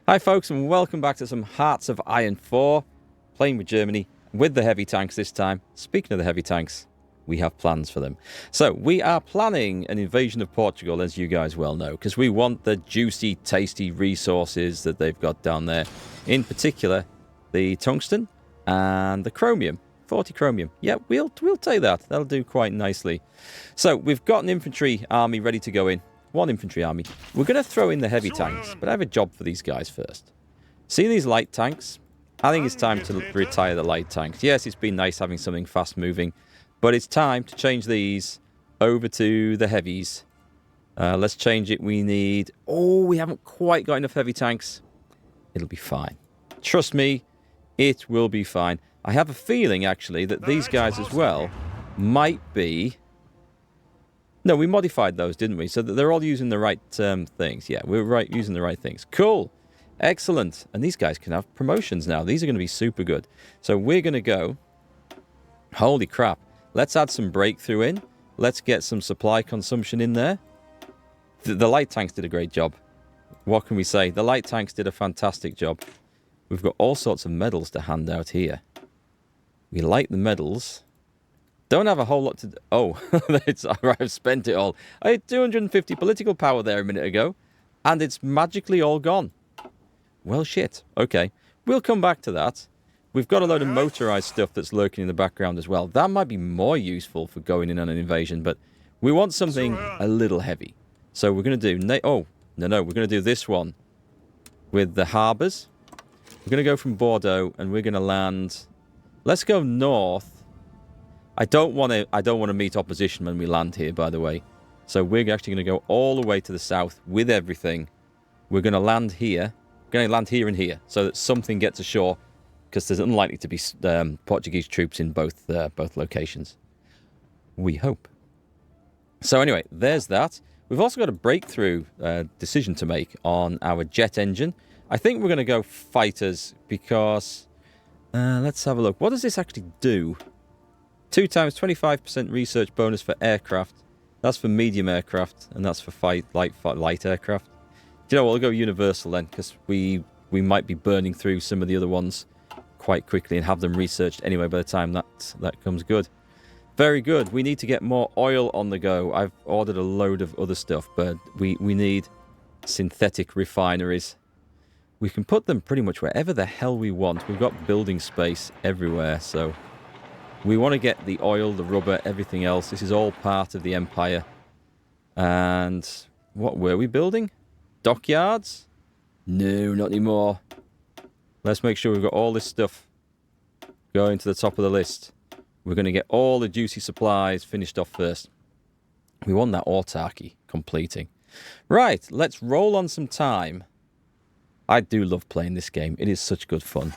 Hi folks, and welcome back to some Hearts of Iron 4, playing with Germany, with the heavy tanks this time. Speaking of the heavy tanks, we have plans for them. So, we are planning an invasion of Portugal, as you guys well know, because we want the juicy, tasty resources that they've got down there. In particular, the tungsten and the chromium. 40 chromium. Yeah, we'll take that. That'll do quite nicely. So, we've got an infantry army ready to go in. One infantry army. We're going to throw in the heavy tanks, but I have a job for these guys first. See these light tanks? I think it's time to retire the light tanks. Yes, it's been nice having something fast moving, but it's time to change these over to the heavies. Let's change it. We need... Oh, we haven't quite got enough heavy tanks. It'll be fine. Trust me, it will be fine. I have a feeling, actually, that these guys as well might be... No, we modified those, didn't we? So that they're all using the right things. Yeah, we're using the right things. Cool. Excellent. And these guys can have promotions now. These are going to be super good. So we're going to go... Holy crap. Let's add some breakthrough in. Let's get some supply consumption in there. The light tanks did a great job. What can we say? The light tanks did a fantastic job. We've got all sorts of medals to hand out here. We like the medals... Don't have a whole lot to do. Oh, I've spent it all. I had 250 political power there a minute ago, and it's magically all gone. Well, shit. Okay, we'll come back to that. We've got a load of motorized stuff that's lurking in the background as well. That might be more useful for going in on an invasion, but we want something a little heavy. So we're going to do... Oh, no, we're going to do this one with the harbours. We're going to go from Bordeaux, and we're going to land... Let's go north. I don't want to meet opposition when we land here, by the way. So we're actually going to go all the way to the south with everything. We're going to land here. We're going to land here and here so that something gets ashore, because there's unlikely to be Portuguese troops in both locations. We hope. So anyway, there's that. We've also got a breakthrough decision to make on our jet engine. I think we're going to go fighters because... let's have a look. What does this actually do? 2 times 25% research bonus for aircraft. That's for medium aircraft, and that's for light aircraft. Do you know what? We'll go universal then, because we might be burning through some of the other ones quite quickly and have them researched anyway by the time that comes good. Very good. We need to get more oil on the go. I've ordered a load of other stuff, but we need synthetic refineries. We can put them pretty much wherever the hell we want. We've got building space everywhere, so... We want to get the oil, the rubber, everything else. This is all part of the empire. And what were we building? Dockyards? No, not anymore. Let's make sure we've got all this stuff going to the top of the list. We're going to get all the juicy supplies finished off first. We want that autarky completing. Right, let's roll on some time. I do love playing this game. It is such good fun.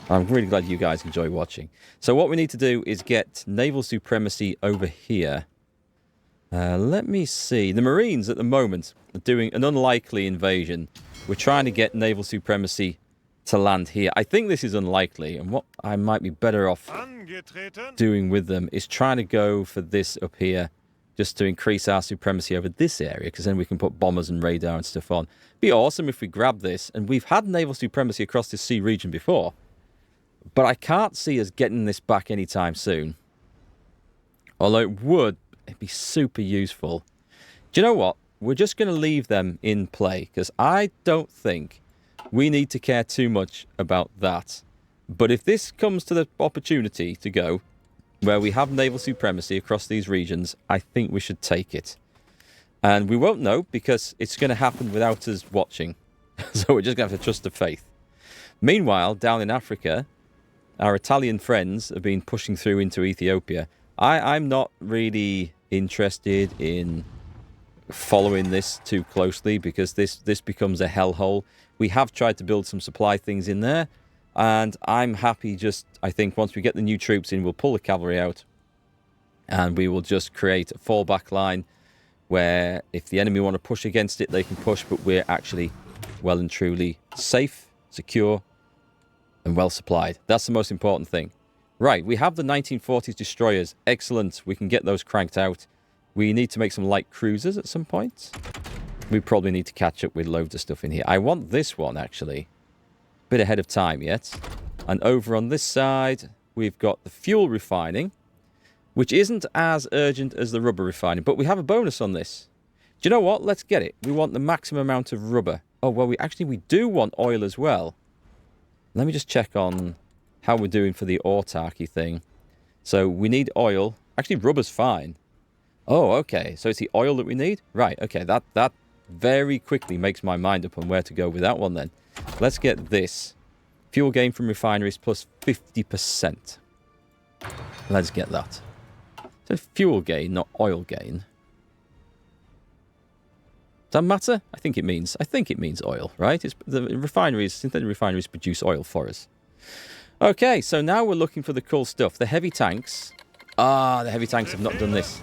I'm really glad you guys enjoy watching. So what we need to do is get naval supremacy over here. Let me see. The Marines at the moment are doing an unlikely invasion. We're trying to get naval supremacy to land here. I think this is unlikely, and what I might be better off doing with them is trying to go for this up here, just to increase our supremacy over this area, because then we can put bombers and radar and stuff on. Be awesome if we grab this, and we've had naval supremacy across this sea region before. But I can't see us getting this back anytime soon. Although it'd be super useful. Do you know what? We're just going to leave them in play, because I don't think we need to care too much about that. But if this comes to the opportunity to go, where we have naval supremacy across these regions, I think we should take it. And we won't know, because it's going to happen without us watching. So we're just going to have to trust the faith. Meanwhile, down in Africa... Our Italian friends have been pushing through into Ethiopia. I'm not really interested in following this too closely because this becomes a hellhole. We have tried to build some supply things in there, and I'm happy just, I think, once we get the new troops in, we'll pull the cavalry out, and we will just create a fallback line where if the enemy want to push against it, they can push, but we're actually well and truly safe, secure, and well supplied. That's the most important thing. Right, we have the 1940s destroyers. Excellent. We can get those cranked out. We need to make some light cruisers at some point. We probably need to catch up with loads of stuff in here. I want this one, actually. Bit ahead of time yet. And over on this side, we've got the fuel refining, which isn't as urgent as the rubber refining, but we have a bonus on this. Do you know what? Let's get it. We want the maximum amount of rubber. Oh, well, we do want oil as well. Let me just check on how we're doing for the autarky thing. So we need oil. Actually, rubber's fine. Oh, okay. So it's the oil that we need? Right, okay. That very quickly makes my mind up on where to go with that one then. Let's get this. Fuel gain from refineries plus 50%. Let's get that. So fuel gain, not oil gain. Does that matter? I think it means oil, right? It's the refineries, synthetic refineries produce oil for us. Okay, so now we're looking for the cool stuff. The heavy tanks. Ah, the heavy tanks have not done this.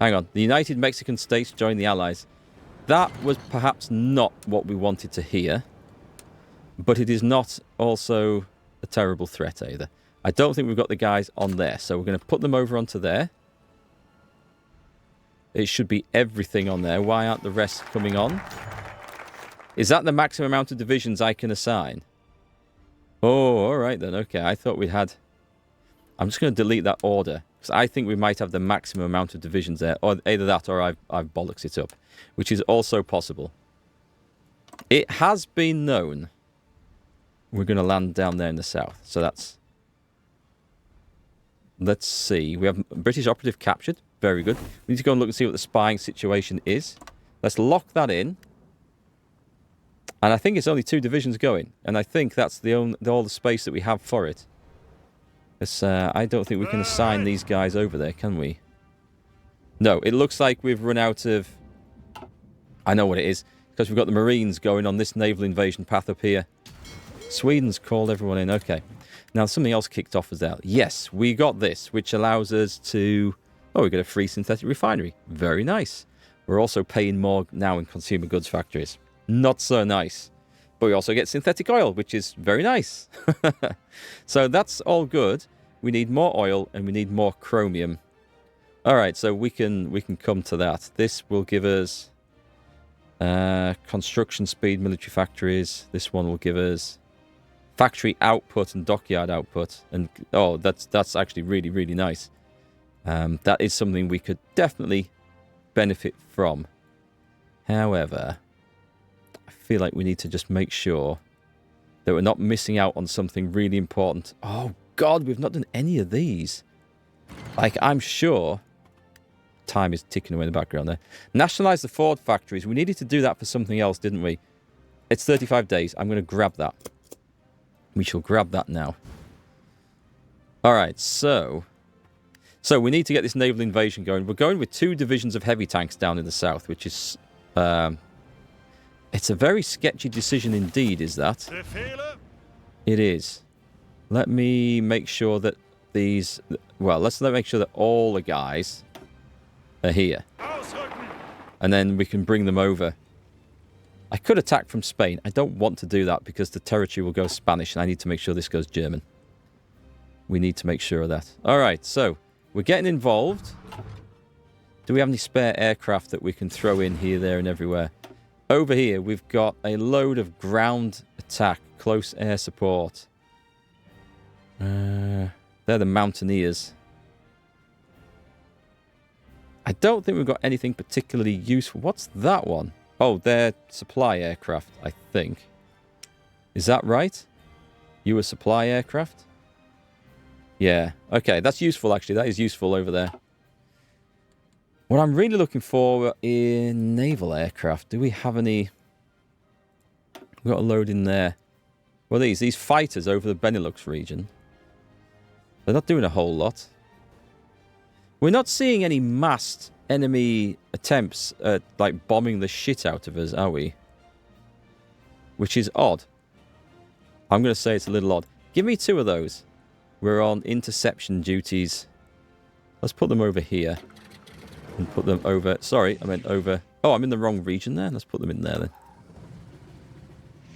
Hang on. The United Mexican States joined the Allies. That was perhaps not what we wanted to hear. But it is not also a terrible threat either. I don't think we've got the guys on there. So we're going to put them over onto there. It should be everything on there. Why aren't the rest coming on? Is that the maximum amount of divisions I can assign? Oh, all right then. Okay, I thought we had... I'm just going to delete that order. Because I think we might have the maximum amount of divisions there. Or either that or I've bollocks it up. Which is also possible. It has been known... We're going to land down there in the south. So that's... Let's see. We have British operative captured. Very good. We need to go and look and see what the spying situation is. Let's lock that in. And I think it's only 2 divisions going. And I think that's all the space that we have for it. I don't think we can assign these guys over there, can we? No, it looks like we've run out of... I know what it is. Because we've got the Marines going on this naval invasion path up here. Sweden's called everyone in. Okay. Now, something else kicked off as well. Yes, we got this, which allows us to... Oh, we get a free synthetic refinery. Very nice. We're also paying more now in consumer goods factories. Not so nice. But we also get synthetic oil, which is very nice. So that's all good. We need more oil and we need more chromium. All right, so we can come to that. This will give us construction speed, military factories. This one will give us factory output and dockyard output. And oh, that's actually really, really nice. That is something we could definitely benefit from. However, I feel like we need to just make sure that we're not missing out on something really important. Oh, God, we've not done any of these. Like, I'm sure... Time is ticking away in the background there. Nationalise the Ford factories. We needed to do that for something else, didn't we? It's 35 days. I'm going to grab that. We shall grab that now. All right, so we need to get this naval invasion going. We're going with 2 divisions of heavy tanks down in the south, which is... it's a very sketchy decision indeed, is that? It is. Let me make sure that these... Well, let's make sure that all the guys are here. And then we can bring them over. I could attack from Spain. I don't want to do that because the territory will go Spanish, and I need to make sure this goes German. We need to make sure of that. All right, so... We're getting involved. Do we have any spare aircraft that we can throw in here, there, and everywhere? Over here, we've got a load of ground attack, close air support. They're the Mountaineers. I don't think we've got anything particularly useful. What's that one? Oh, they're supply aircraft, I think. Is that right? You a supply aircraft? Yeah, okay, that's useful actually. That is useful over there. What I'm really looking for in naval aircraft, do we have any... We've got a load in there. Well, these fighters over the Benelux region. They're not doing a whole lot. We're not seeing any massed enemy attempts at, like, bombing the shit out of us, are we? Which is odd. I'm going to say it's a little odd. Give me 2 of those. We're on interception duties. Let's put them over here. And put them over... Sorry, I meant over... Oh, I'm in the wrong region there. Let's put them in there then.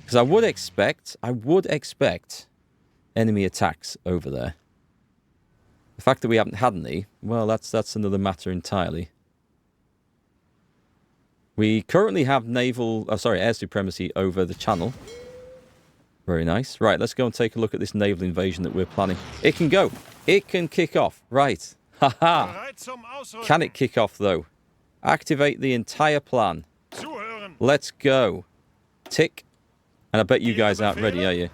Because I would expect enemy attacks over there. The fact that we haven't had any, well, that's another matter entirely. We currently have air supremacy over the channel. Very nice. Right, let's go and take a look at this naval invasion that we're planning. It can go. It can kick off. Right. Haha. Can it kick off, though? Activate the entire plan. Let's go. Tick. And I bet you guys aren't ready, are you?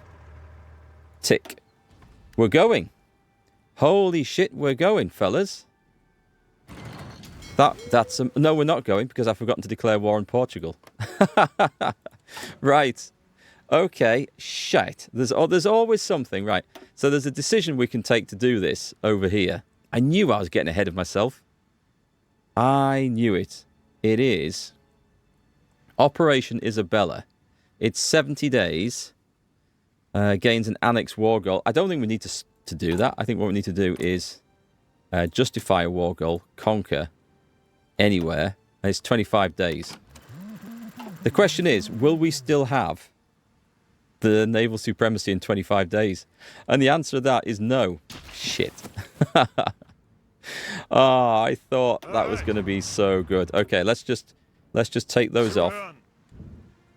Tick. We're going. Holy shit, we're going, fellas. No, we're not going because I've forgotten to declare war on Portugal. Right. Okay. Shite. There's always something. Right. So there's a decision we can take to do this over here. I knew I was getting ahead of myself. I knew it. It is Operation Isabella. It's 70 days. Gains an annex war goal. I don't think we need to do that. I think what we need to do is justify a war goal, conquer anywhere, and it's 25 days. The question is, will we still have the naval supremacy in 25 days? And the answer to that is no. Shit. Oh, I thought that was going to be so good. Okay, let's just take those off.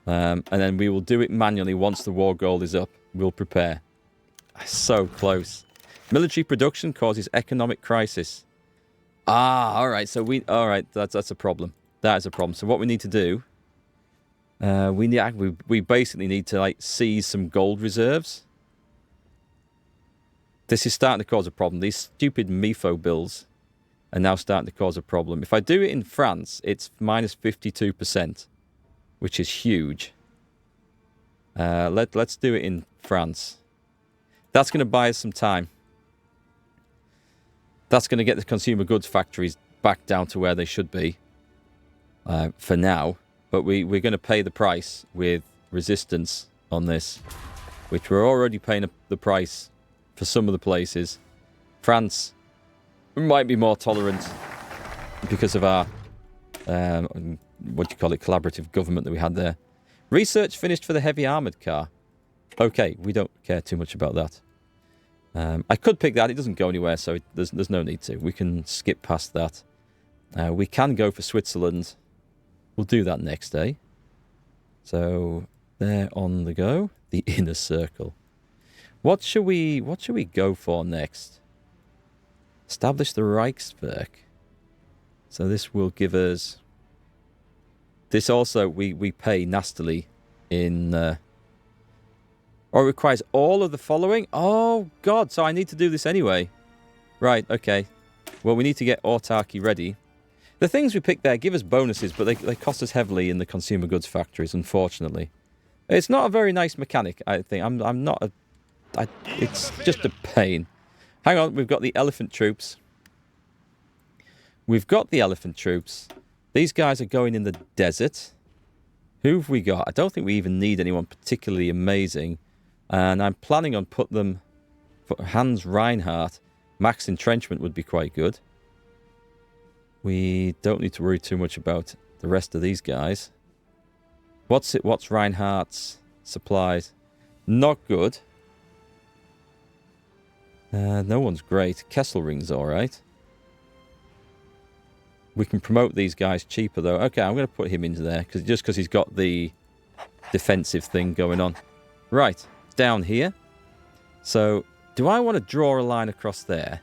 And then we will do it manually once the war goal is up. We'll prepare. So close. Military production causes economic crisis. All right. So that's a problem. That is a problem. So what we need to do, we basically need to seize some gold reserves. This is starting to cause a problem. These stupid MIFO bills are now starting to cause a problem. If I do it in France, it's minus 52%, which is huge. Let's do it in France. That's going to buy us some time. That's going to get the consumer goods factories back down to where they should be for now. But we're going to pay the price with resistance on this, which we're already paying the price for some of the places. France might be more tolerant because of our, collaborative government that we had there. Research finished for the heavy armoured car. Okay, we don't care too much about that. I could pick that. It doesn't go anywhere, so there's no need to. We can skip past that. We can go for Switzerland. We'll do that next day. So they're on the go. The inner circle. What should we go for next? Establish the Reichswerk. So this will give us... This also, we pay nastily in... Or it requires all of the following? Oh, God, so I need to do this anyway. Right, okay. Well, we need to get autarky ready. The things we pick there give us bonuses, but they cost us heavily in the consumer goods factories, unfortunately. It's not a very nice mechanic, I think. I'm not a... it's just a pain. Hang on, we've got the elephant troops. We've got the elephant troops. These guys are going in the desert. Who have we got? I don't think we even need anyone particularly amazing. And I'm planning on put them... For Hans Reinhardt, max entrenchment would be quite good. We don't need to worry too much about the rest of these guys. What's Reinhardt's supplies? Not good. No one's great. Kesselring's alright. We can promote these guys cheaper, though. Okay, I'm going to put him into there, just because he's got the defensive thing going on. Right, down here. So, do I want to draw a line across there?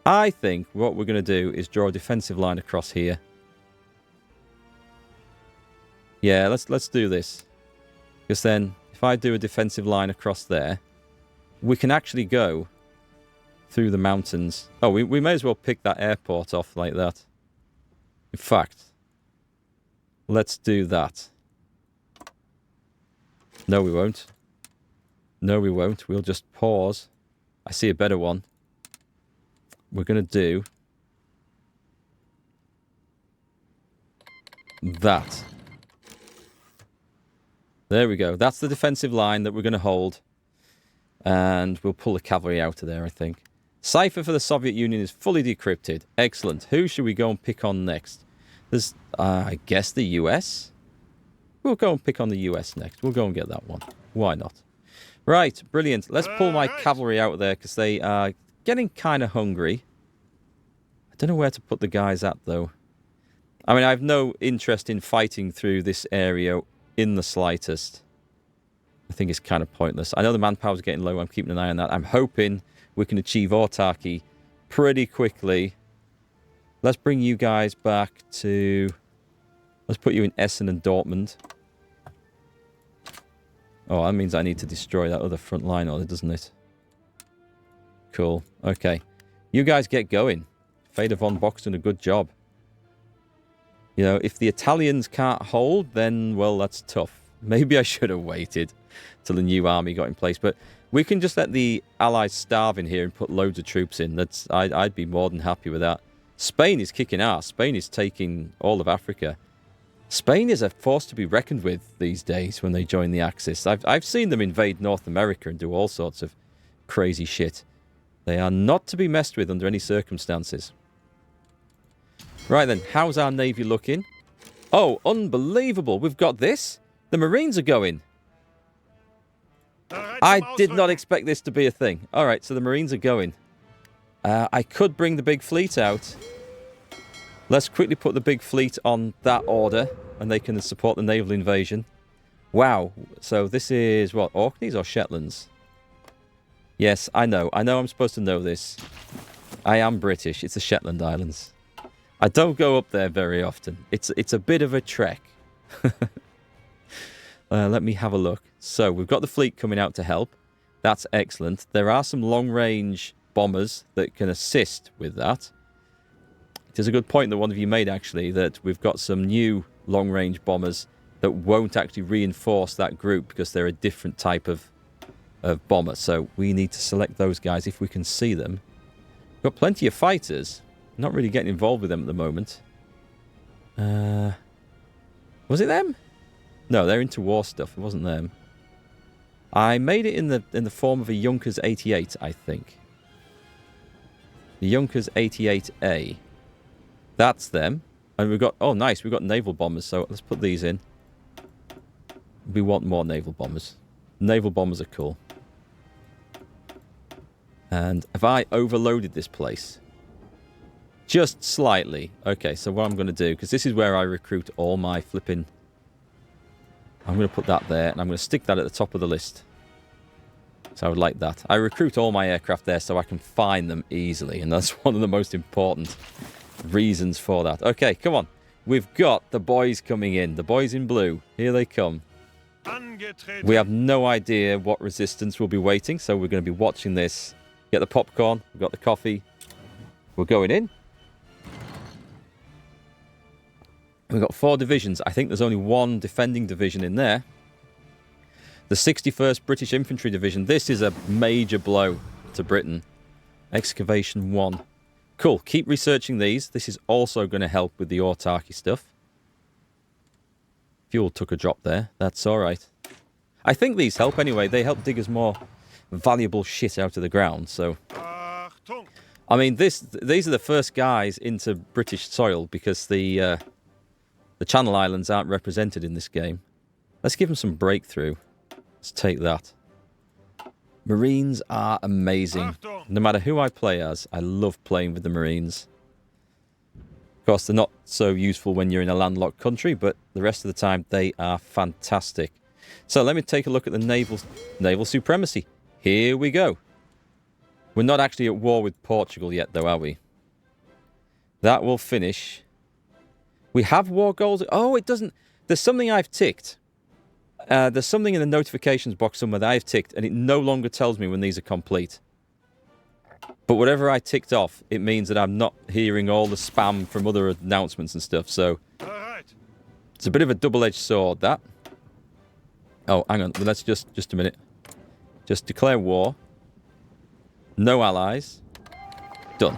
I think what we're going to do is draw a defensive line across here. Yeah, let's do this. Because then, if I do a defensive line across there, we can actually go through the mountains. Oh, we may as well pick that airport off like that. In fact, let's do that. No, we won't. No, we won't. We'll just pause. I see a better one. We're going to do that. There we go. That's the defensive line that we're going to hold. And we'll pull the cavalry out of there, I think. Cipher for the Soviet Union is fully decrypted. Excellent. Who should we go and pick on next? There's, I guess, the US? We'll go and pick on the US next. We'll go and get that one. Why not? Right, brilliant. Let's pull my cavalry out of there because they are getting kind of hungry. I don't know where to put the guys at, though. I mean, I have no interest in fighting through this area in the slightest. I think it's kind of pointless. I know the manpower's getting low. I'm keeping an eye on that. I'm hoping we can achieve autarky pretty quickly. Let's bring you guys back to... Let's put you in Essen and Dortmund. Oh, that means I need to destroy that other front line order, doesn't it? Cool. Okay. You guys get going. Fader von Bock's done a good job. You know, if the Italians can't hold, then, well, that's tough. Maybe I should have waited till the new army got in place. But we can just let the Allies starve in here and put loads of troops in. I'd be more than happy with that. Spain is kicking ass. Spain is taking all of Africa. Spain is a force to be reckoned with these days when they join the Axis. I've seen them invade North America and do all sorts of crazy shit. They are not to be messed with under any circumstances. Right then, how's our navy looking? Oh, unbelievable. We've got this. The Marines are going. I did not expect this to be a thing. All right, so the Marines are going. I could bring the big fleet out. Let's quickly put the big fleet on that order, and they can support the naval invasion. Wow. So this is, what, Orkneys or Shetlands? Yes, I know. I know I'm supposed to know this. I am British. It's the Shetland Islands. I don't go up there very often. It's a bit of a trek. Let me have a look. So we've got the fleet coming out to help. That's excellent. There are some long-range bombers that can assist with that. It is a good point that one of you made, actually, that we've got some new long-range bombers that won't actually reinforce that group because they're a different type of bomber. So we need to select those guys if we can see them. We've got plenty of fighters. Not really getting involved with them at the moment. Was it them? No, they're into war stuff. It wasn't them. I made it in the form of a Junkers 88, I think. The Junkers 88A. That's them. And we've got... Oh, nice. We've got naval bombers. So let's put these in. We want more naval bombers. Naval bombers are cool. And have I overloaded this place? Just slightly. Okay, so what I'm going to do, because this is where I recruit all my flipping... I'm going to put that there, and I'm going to stick that at the top of the list. So I would like that. I recruit all my aircraft there so I can find them easily, and that's one of the most important reasons for that. Okay, come on. We've got the boys coming in. The boys in blue. Here they come. We have no idea what resistance will be waiting, so we're going to be watching this. Get the popcorn. We've got the coffee. We're going in. We've got 4 divisions. I think there's only 1 defending division in there. The 61st British Infantry Division. This is a major blow to Britain. Excavation 1. Cool. Keep researching these. This is also going to help with the autarky stuff. Fuel took a drop there. That's all right. I think these help anyway. They help dig us more valuable shit out of the ground. So, I mean, these are the first guys into British soil because the Channel Islands aren't represented in this game. Let's give them some breakthrough. Let's take that. Marines are amazing. No matter who I play as, I love playing with the Marines. Of course, they're not so useful when you're in a landlocked country, but the rest of the time, they are fantastic. So let me take a look at the naval supremacy. Here we go. We're not actually at war with Portugal yet, though, are we? That will finish. We have war goals. Oh, it doesn't... There's something I've ticked. There's something in the notifications box somewhere that I've ticked, and it no longer tells me when these are complete. But whatever I ticked off, it means that I'm not hearing all the spam from other announcements and stuff, so... It's a bit of a double-edged sword, that. Oh, hang on. Let's just a minute. Just declare war. No allies. Done.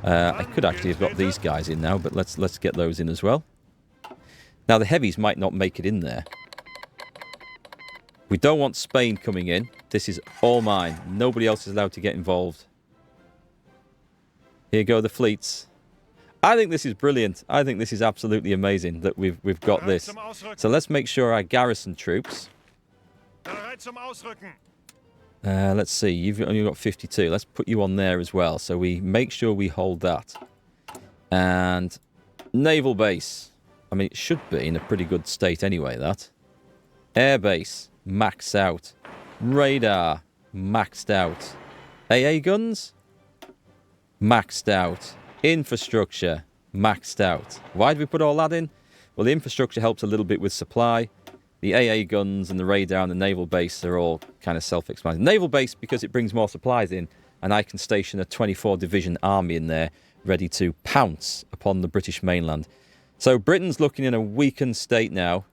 I could actually have got these guys in now, but let's get those in as well. Now, the heavies might not make it in there. We don't want Spain coming in. This is all mine. Nobody else is allowed to get involved. Here go the fleets. I think this is brilliant. I think this is absolutely amazing that we've got this. So let's make sure our garrison troops... let's see, you've only got 52. Let's put you on there as well. So we make sure we hold that. And Naval base. I mean, it should be in a pretty good state anyway, that. Air base, maxed out. Radar, maxed out. AA guns, maxed out. Infrastructure, maxed out. Why did we put all that in? Well, the infrastructure helps a little bit with supply. The AA guns and the radar and the naval base are all kind of self-explanatory. Naval base because it brings more supplies in, and I can station a 24 division army in there ready to pounce upon the British mainland. So Britain's looking in a weakened state now.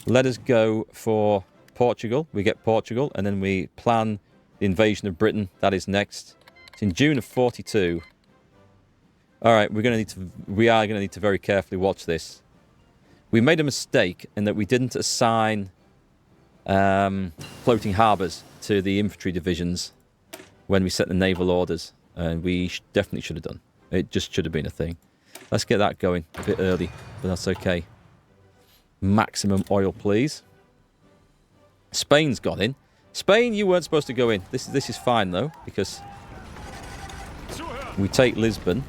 Let us go for Portugal. We get Portugal, and then we plan the invasion of Britain. That is next. It's in June of 42. All right, we are going to need to very carefully watch this. We made a mistake in that we didn't assign floating harbours to the infantry divisions when we set the naval orders. And we definitely should have done. It just should have been a thing. Let's get that going a bit early, but that's okay. Maximum oil, please. Spain's got in. Spain, you weren't supposed to go in. This is fine, though, because we take Lisbon.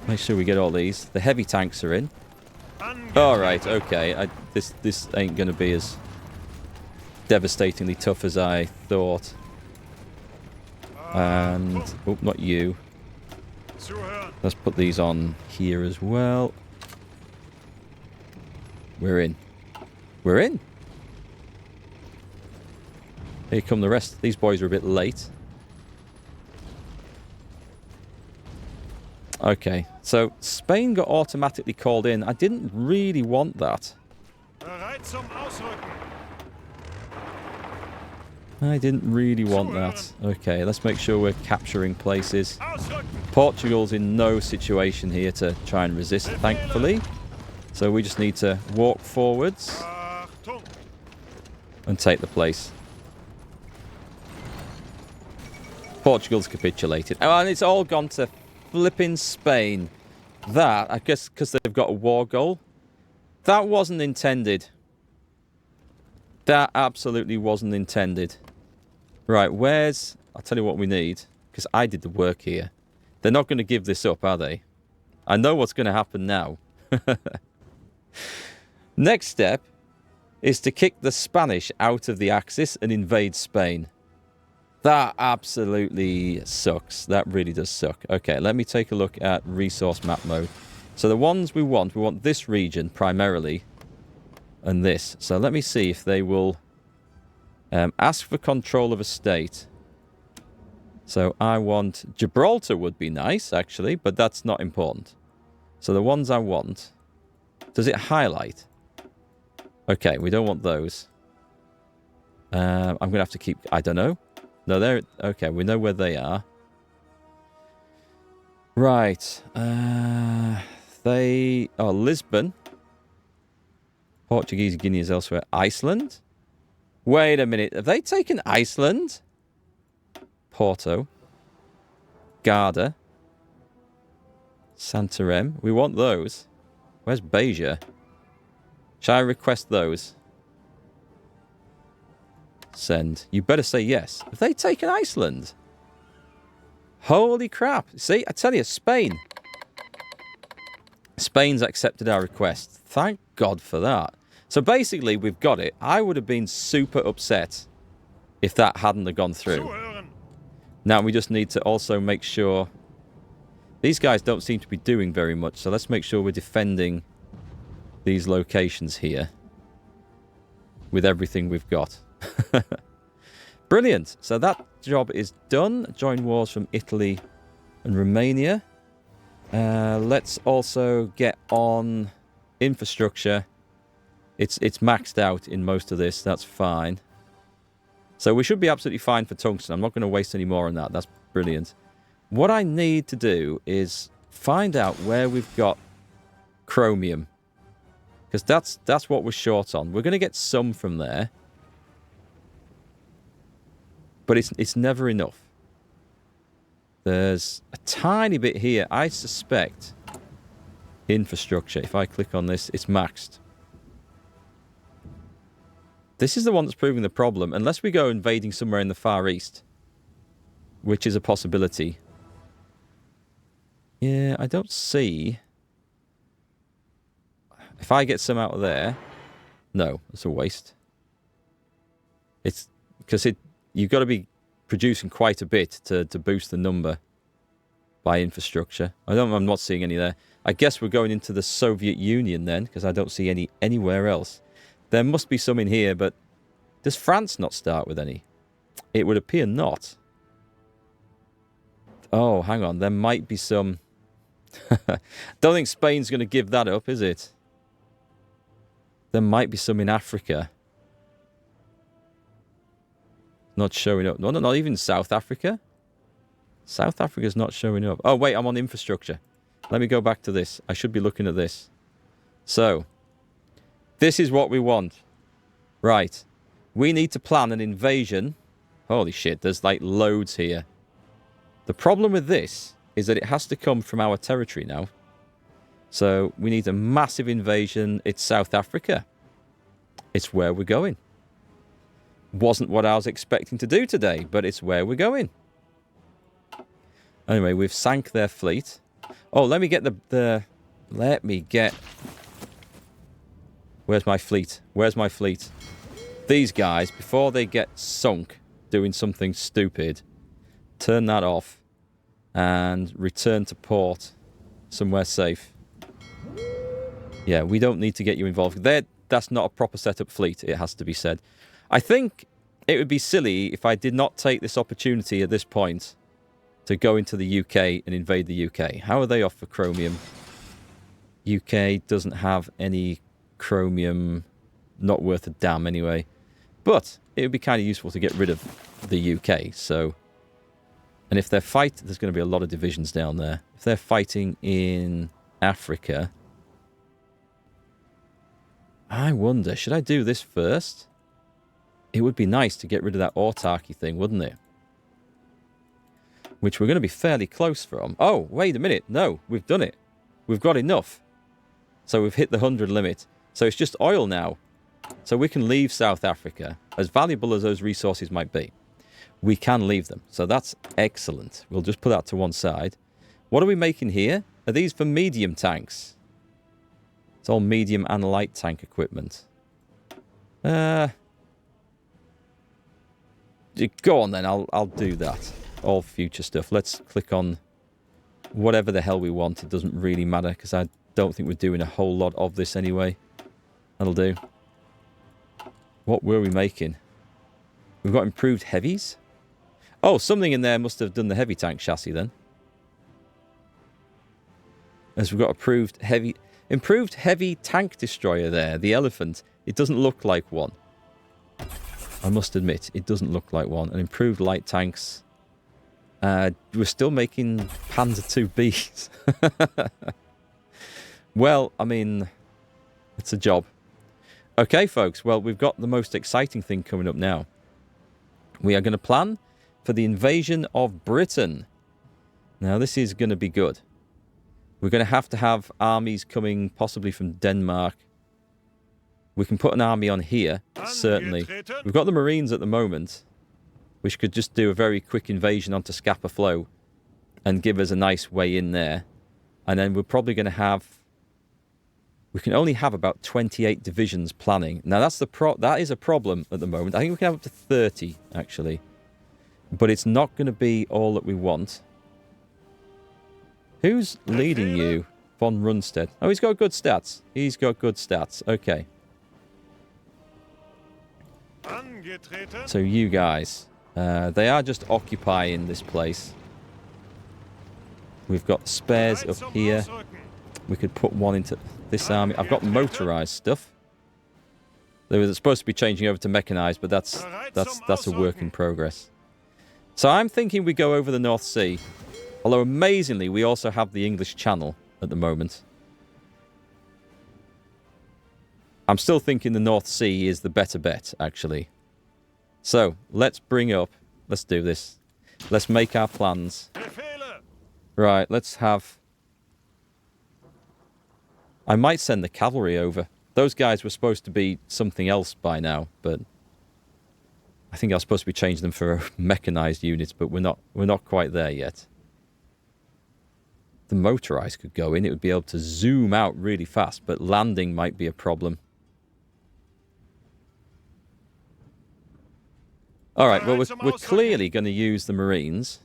Make sure we get all these. The heavy tanks are in. All right, okay. This ain't going to be as devastatingly tough as I thought. And... oh, not you. Let's put these on here as well. We're in. We're in. Here come the rest. These boys are a bit late. Okay, so Spain got automatically called in. I didn't really want that. I didn't really want that. Okay, let's make sure we're capturing places. Portugal's in no situation here to try and resist, thankfully. So we just need to walk forwards and take the place. Portugal's capitulated. Oh, and it's all gone to flipping Spain. That, I guess because they've got a war goal. That wasn't intended. That absolutely wasn't intended. Right, where's... I'll tell you what we need. Because I did the work here. They're not going to give this up, are they? I know what's going to happen now. Next step is to kick the Spanish out of the Axis and invade Spain. That absolutely sucks. That really does suck. Okay, let me take a look at resource map mode. So the ones we want this region primarily, and this. So let me see if they will ask for control of a state. So I want... Gibraltar would be nice, actually, but that's not important. So the ones I want... Does it highlight? Okay, we don't want those. I'm going to have to keep... I don't know. No, they're... Okay, we know where they are. Right. They... Oh, Lisbon. Portuguese Guinea is elsewhere. Iceland? Wait a minute. Have they taken Iceland? Porto. Garda. Santarem. We want those. Where's Beja? Shall I request those? Send. You better say yes. Have they taken Iceland? Holy crap. See, I tell you, Spain. Spain's accepted our request. Thank God for that. So basically, we've got it. I would have been super upset if that hadn't have gone through. Now, we just need to also make sure... These guys don't seem to be doing very much, so let's make sure we're defending these locations here with everything we've got. Brilliant. So that job is done. Join wars from Italy and Romania. Let's also get on infrastructure. It's maxed out in most of this. That's fine. So we should be absolutely fine for tungsten. I'm not going to waste any more on that. That's brilliant. What I need to do is find out where we've got chromium. Because that's what we're short on. We're going to get some from there. But it's never enough. There's a tiny bit here. I suspect infrastructure. If I click on this, it's maxed. This is the one that's proving the problem. Unless we go invading somewhere in the Far East. Which is a possibility. Yeah, I don't see... If I get some out of there... No, it's a waste. It's... Because you've got to be producing quite a bit to boost the number by infrastructure. I'm not seeing any there. I guess we're going into the Soviet Union then, because I don't see any anywhere else. There must be some in here, but does France not start with any? It would appear not. Oh, hang on. There might be some... Don't think Spain's going to give that up, is it? There might be some in Africa. Not showing up. No, not even South Africa. South Africa's not showing up. Oh, wait, I'm on infrastructure. Let me go back to this. I should be looking at this. So, this is what we want. Right. We need to plan an invasion. Holy shit, there's like loads here. The problem with this is that it has to come from our territory now. So, we need a massive invasion. It's South Africa. It's where we're going. Wasn't what I was expecting to do today, but it's where we're going. Anyway, we've sank their fleet. Oh, let me get let me get... Where's my fleet? Where's my fleet? These guys, before they get sunk doing something stupid, turn that off and return to port somewhere safe. Yeah, we don't need to get you involved. That's not a proper setup fleet, it has to be said. I think it would be silly if I did not take this opportunity at this point to go into the UK and invade the UK. How are they off for chromium? UK doesn't have any chromium, not worth a damn anyway. But it would be kind of useful to get rid of the UK, so... And if they're there's going to be a lot of divisions down there. If they're fighting in Africa... I wonder, should I do this first? It would be nice to get rid of that autarky thing, wouldn't it? Which we're going to be fairly close from. Oh, wait a minute. No, we've done it. We've got enough. So we've hit the 100 limit. So it's just oil now. So we can leave South Africa. As valuable as those resources might be, we can leave them. So that's excellent. We'll just put that to one side. What are we making here? Are these for medium tanks? It's all medium and light tank equipment. Go on then, I'll do that. All future stuff. Let's click on whatever the hell we want. It doesn't really matter because I don't think we're doing a whole lot of this anyway. That'll do. What were we making? We've got improved heavies? Oh, something in there must have done the heavy tank chassis then. As we've got improved heavy tank destroyer there, the Elephant. It doesn't look like one. I must admit, it doesn't look like one. And improved light tanks. We're still making Panzer IIBs. Well, I mean, it's a job. Okay, folks. Well, we've got the most exciting thing coming up now. We are going to plan for the invasion of Britain. Now, this is going to be good. We're going to have armies coming possibly from Denmark. We can put an army on here, certainly. We've got the Marines at the moment, which could just do a very quick invasion onto Scapa Flow and give us a nice way in there. And then we're probably going to have... We can only have about 28 divisions planning. Now, that is a problem at the moment. I think we can have up to 30, actually. But it's not going to be all that we want. Who's leading you? Von Rundstedt. Oh, he's got good stats. He's got good stats. Okay. So you guys, they are just occupying this place. We've got spares up here. We could put one into this army. I've got motorized stuff. They were supposed to be changing over to mechanized, but that's a work in progress. So I'm thinking we go over the North Sea. Although amazingly, we also have the English Channel at the moment. I'm still thinking the North Sea is the better bet, actually. So, let's do this. Let's make our plans. Right, let's have... I might send the cavalry over. Those guys were supposed to be something else by now, but... I think I was supposed to be changing them for mechanized units, but we're not quite there yet. the motorized could go in. It would be able to zoom out really fast, but landing might be a problem. All right, well, we're clearly going to use the Marines,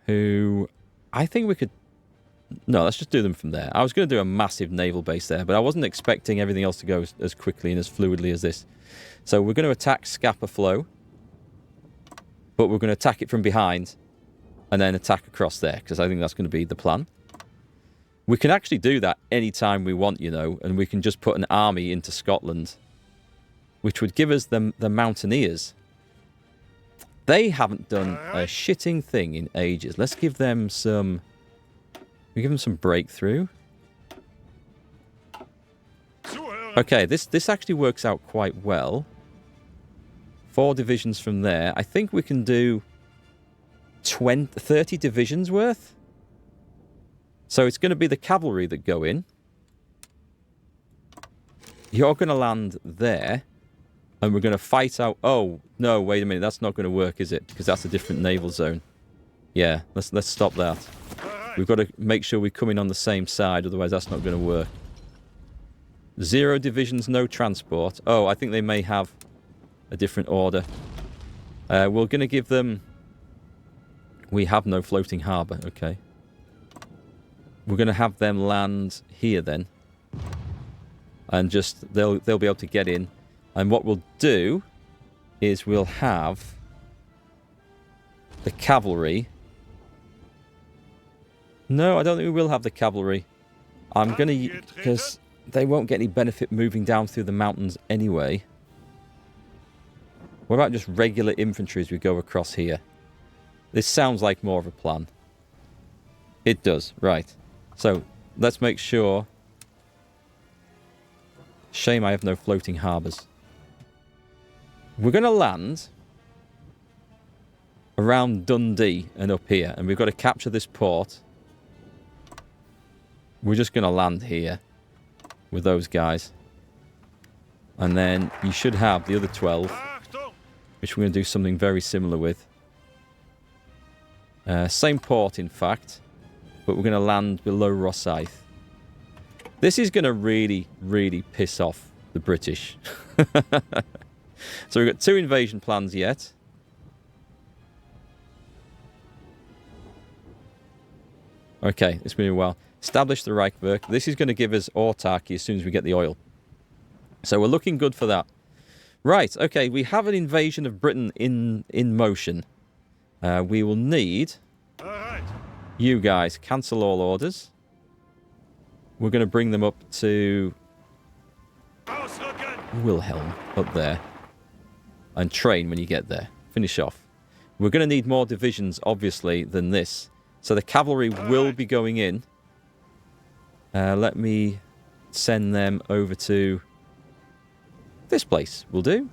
who I think we could... No, let's just do them from there. I was going to do a massive naval base there, but I wasn't expecting everything else to go as quickly and as fluidly as this. So we're going to attack Scapa Flow, but we're going to attack it from behind and then attack across there, because I think that's going to be the plan. We can actually do that anytime we want, you know, and we can just put an army into Scotland, which would give us the Mountaineers. They haven't done a shitting thing in ages. Let's give them some... We give them some breakthrough. Okay, this actually works out quite well. 4 divisions from there. I think we can do 30 divisions worth. So it's going to be the cavalry that go in. You're going to land there. And we're going to fight out... Oh, no, wait a minute. That's not going to work, is it? Because that's a different naval zone. Yeah, let's stop that. We've got to make sure we come in on the same side. Otherwise, that's not going to work. 0 divisions, no transport. Oh, I think they may have a different order. We're going to give them... We have no floating harbour. Okay. We're going to have them land here then. And just... They'll be able to get in. And what we'll do is we'll have the cavalry. No, I don't think we will have the cavalry. I'm going to... Because they won't get any benefit moving down through the mountains anyway. What about just regular infantry as we go across here? This sounds like more of a plan. It does, right. So, let's make sure... Shame I have no floating harbours. We're going to land around Dundee and up here. And we've got to capture this port. We're just going to land here with those guys. And then you should have the other 12, which we're going to do something very similar with. Same port, in fact. But we're going to land below Rosyth. This is going to really, really piss off the British. So we've got 2 invasion plans yet. Okay, it's been a while. Establish the Reichswerk. This is going to give us autarky as soon as we get the oil. So we're looking good for that. Right, okay, we have an invasion of Britain in motion. We will need you guys. Cancel all orders. We're going to bring them up to Wilhelm, up there. And train when you get there. Finish off. We're going to need more divisions, obviously, than this. So the cavalry will be going in. Let me send them over to this place. Will do.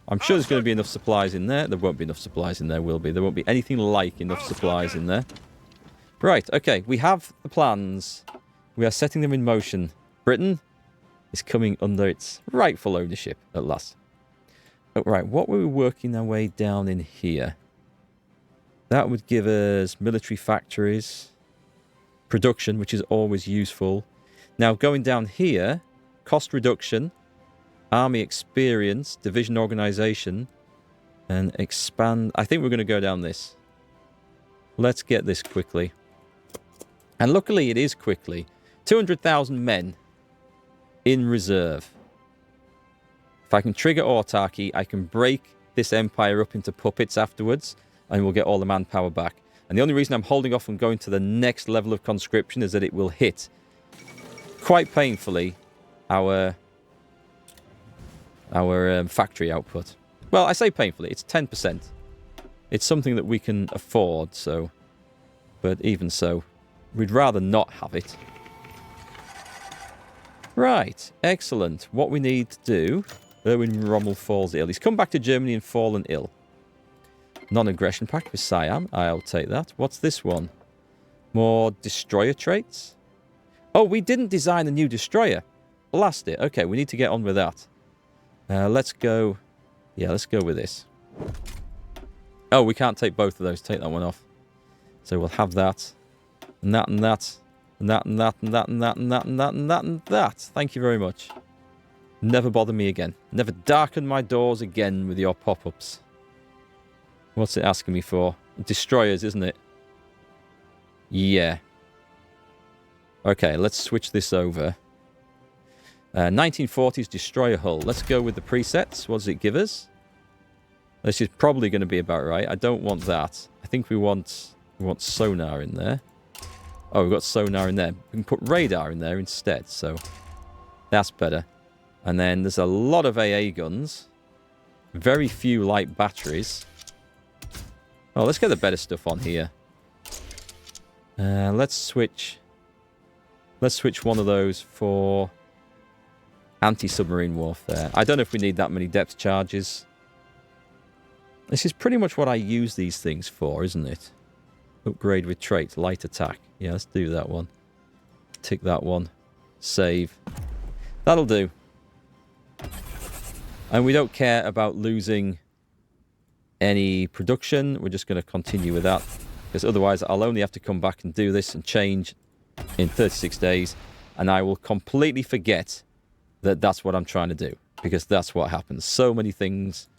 I'm sure there's going to be enough supplies in there. There won't be enough supplies in there, will be. There won't be anything like enough supplies in there. Right, okay. We have the plans. We are setting them in motion. Britain is coming under its rightful ownership at last. Oh, right, what were we working our way down in here? That would give us military factories, production, which is always useful. Now, going down here, cost reduction, army experience, division organization, and expand. I think we're going to go down this. Let's get this quickly. And luckily, it is quickly. 200,000 men in reserve. If I can trigger autarky, I can break this empire up into puppets afterwards, and we'll get all the manpower back. And the only reason I'm holding off from going to the next level of conscription is that it will hit, quite painfully, our factory output. Well, I say painfully, it's 10%. It's something that we can afford, so... But even so, we'd rather not have it. Right, excellent. What we need to do... Erwin Rommel falls ill. He's come back to Germany and fallen ill. Non-aggression pact with Siam. I'll take that. What's this one? More destroyer traits? Oh, we didn't design a new destroyer. Blast it. Okay, we need to get on with that. Let's go... Yeah, let's go with this. Oh, we can't take both of those. Take that one off. So we'll have that. And that and that. And that and that and that and that and that and that and that and that. Thank you very much. Never bother me again. Never darken my doors again with your pop-ups. What's it asking me for? Destroyers, isn't it? Yeah. Okay, let's switch this over. 1940s destroyer hull. Let's go with the presets. What does it give us? This is probably going to be about right. I don't want that. I think we want sonar in there. Oh, we've got sonar in there. We can put radar in there instead, so that's better. And then there's a lot of AA guns. Very few light batteries. Oh, let's get the better stuff on here. Let's switch one of those for anti-submarine warfare. I don't know if we need that many depth charges. This is pretty much what I use these things for, isn't it? Upgrade with traits, light attack. Yeah, let's do that one. Tick that one. Save. That'll do. And we don't care about losing any production. We're just going to continue with that. Because otherwise I'll only have to come back and do this and change in 36 days. And I will completely forget that that's what I'm trying to do. Because that's what happens. So many things